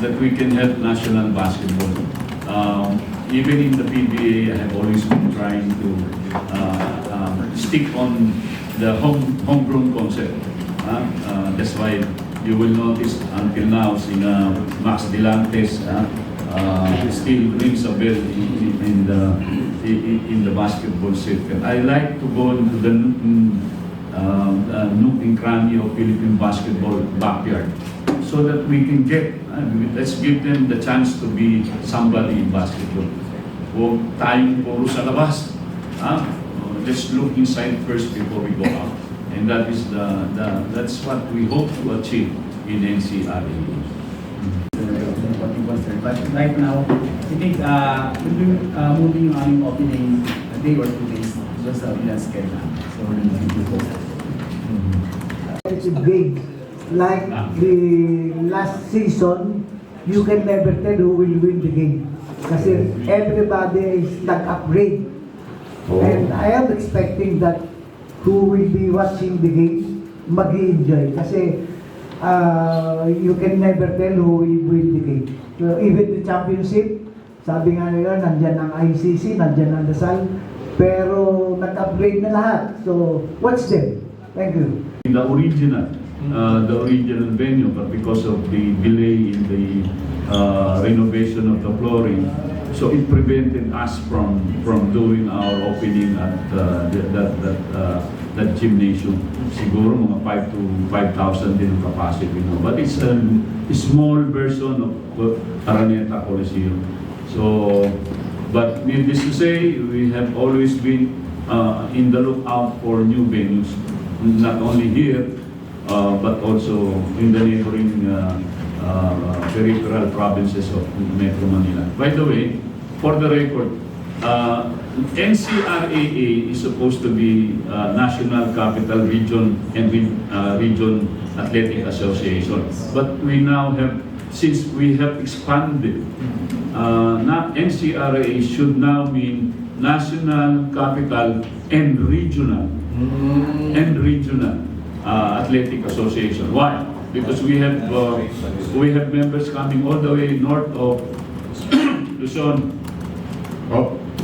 that we can help national basketball. Even in the PBA, I have always been trying to stick on the homegrown concept. That's why you will notice until now, Max Delantes still rings a bell in the basketball circuit. I like to go into the nook and cranny of Philippine basketball backyard, so that we can let's give them the chance to be somebody in basketball. Huwag tayong puro sa labas. Let's look inside first before we go out. And that is that's what we hope to achieve in NCRA. But right now, I think we'll be moving yung aming opening a day or 2 days just sa Vilas Quezon. So, It's big. Like the last season, you can never tell who will win the game. Kasi everybody is nag-upgrade. And I am expecting that who will be watching the game, mag-enjoy. Kasi you can never tell who will win the game. So, even the championship, sabi nga nila, nandyan ang ICC, nandyan ang Dasal, pero nag-upgrade na lahat. So, watch them. Thank you. The original venue, but because of the delay in the renovation of the flooring, so it prevented us from doing our opening at that gymnasium. Siguro mga 5 to 5,000 din ang capacity, no? But it's a small version of Araneta Coliseum. So, but needless to say, we have always been in the lookout for new venues, not only here, but also in the neighboring peripheral provinces of Metro Manila. By the way, for the record, NCRAA is supposed to be National Capital Region and Region Athletic Association. But we now have, since we have expanded, NCRAA should now mean National Capital and Regional Athletic Association. Why? Because we have members coming all the way north of Luzon,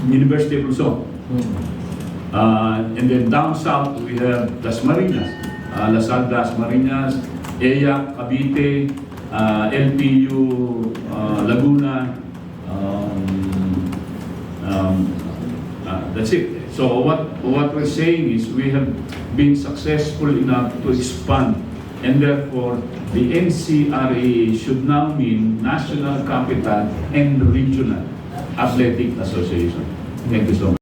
University of Luzon, and then down south we have Dasmariñas, Lasal Dasmariñas, EYAC, Cavite, LPU, Laguna. That's it. So what we're saying is we have been successful enough to expand, and therefore the NCRAA should now mean National Capital and Regional Athletic Association. Thank you so much.